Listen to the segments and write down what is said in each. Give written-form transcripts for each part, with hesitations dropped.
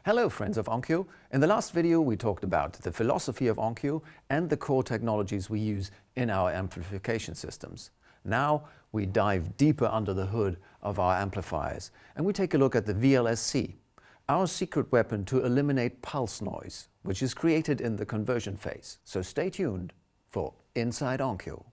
Hello friends of Onkyo. In the last video we talked about the philosophy of Onkyo and the core technologies we use in our amplification systems. Now we dive deeper under the hood of our amplifiers and we take a look at the VLSC, our secret weapon to eliminate pulse noise, which is created in the conversion phase. So stay tuned for Inside Onkyo.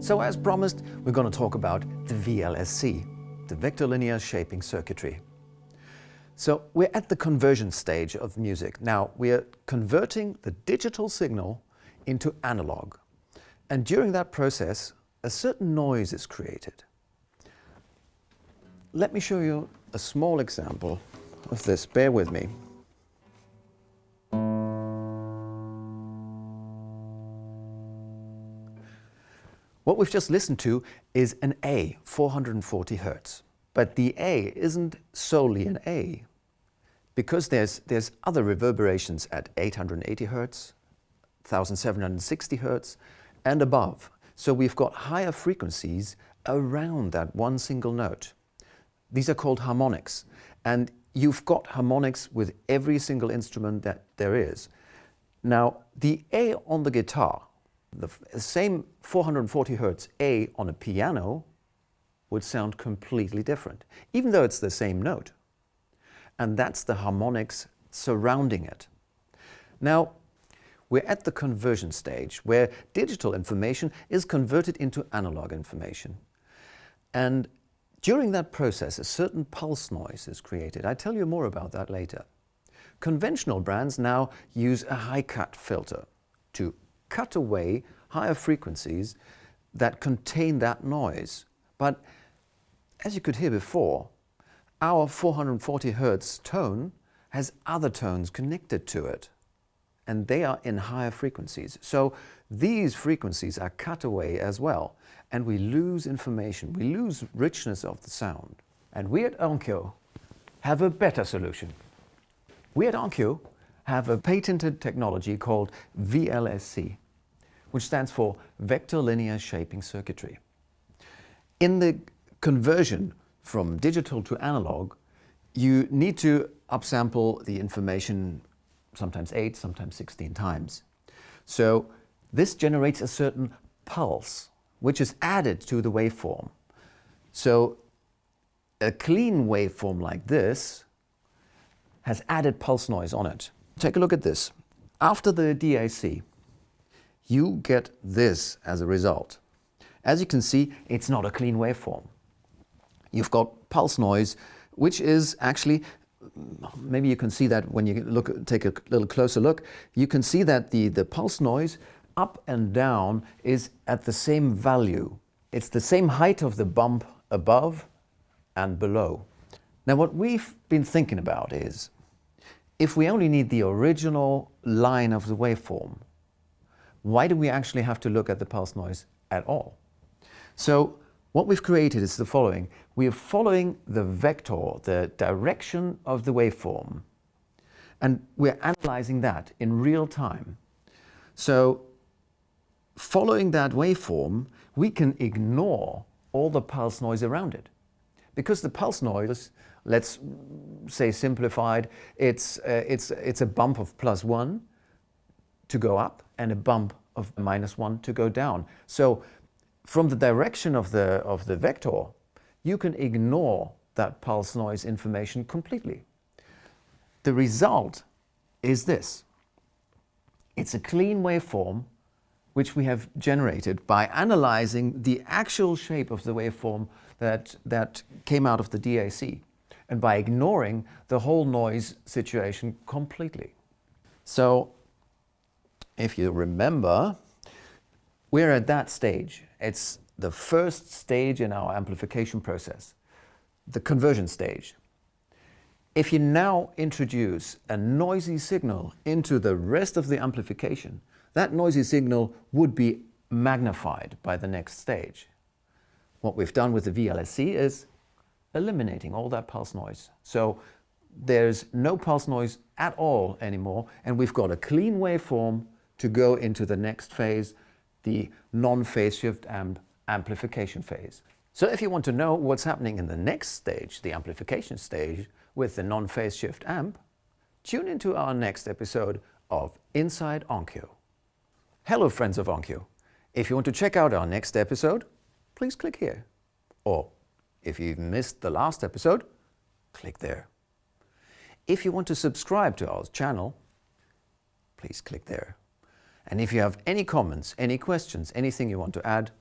So as promised, we're going to talk about the VLSC, the vector linear shaping circuitry. So we're at the conversion stage of music. Now we're converting the digital signal into analog. And during that process, a certain noise is created. Let me show you a small example of this. Bear with me. What we've just listened to is an A, 440 Hertz. But the A isn't solely an A, because there's other reverberations at 880 Hertz, 1760 Hertz, and above. So we've got higher frequencies around that one single note. These are called harmonics. And you've got harmonics with every single instrument that there is. Now, the A on the guitar, the same 440 Hertz A on a piano would sound completely different, even though it's the same note. And that's the harmonics surrounding it. Now, we're at the conversion stage where digital information is converted into analog information. And during that process, a certain pulse noise is created. I'll tell you more about that later. Conventional brands now use a high-cut filter to cut away higher frequencies that contain that noise. But as you could hear before, our 440 Hertz tone has other tones connected to it, and they are in higher frequencies. So these frequencies are cut away as well, and we lose information, we lose richness of the sound. And we at Onkyo have a better solution. We at Onkyo have a patented technology called VLSC, which stands for Vector Linear Shaping Circuitry. In the conversion from digital to analog, you need to upsample the information sometimes 8, sometimes 16 times. So this generates a certain pulse, which is added to the waveform. So a clean waveform like this has added pulse noise on it. Take a look at this. After the DAC, you get this as a result. As you can see, it's not a clean waveform. You've got pulse noise, which is actually, maybe you can see that when you take a little closer look, you can see that the pulse noise up and down is at the same value. It's the same height of the bump above and below. Now what we've been thinking about is, if we only need the original line of the waveform, why do we actually have to look at the pulse noise at all? So what we've created is the following. We are following the vector, the direction of the waveform, and we're analyzing that in real time. So following that waveform, we can ignore all the pulse noise around it. Because the pulse noise, let's say simplified, it's a bump of +1 to go up and a bump of -1 to go down. So from the direction of the vector, you can ignore that pulse noise information completely. The result is this. It's a clean waveform which we have generated by analyzing the actual shape of the waveform that came out of the DAC and by ignoring the whole noise situation completely. So if you remember, we're at that stage. It's the first stage in our amplification process, the conversion stage. If you now introduce a noisy signal into the rest of the amplification, that noisy signal would be magnified by the next stage. What we've done with the VLSC is eliminating all that pulse noise. So there's no pulse noise at all anymore, and we've got a clean waveform to go into the next phase, the non-phase shift amplification phase. So if you want to know what's happening in the next stage, the amplification stage, with the non-phase shift amp, tune into our next episode of Inside Onkyo. Hello friends of Onkyo. If you want to check out our next episode, please click here. Or if you've missed the last episode, click there. If you want to subscribe to our channel, please click there. And if you have any comments, any questions, anything you want to add,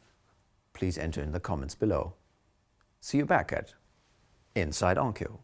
please enter in the comments below. See you back at Inside Onkyo.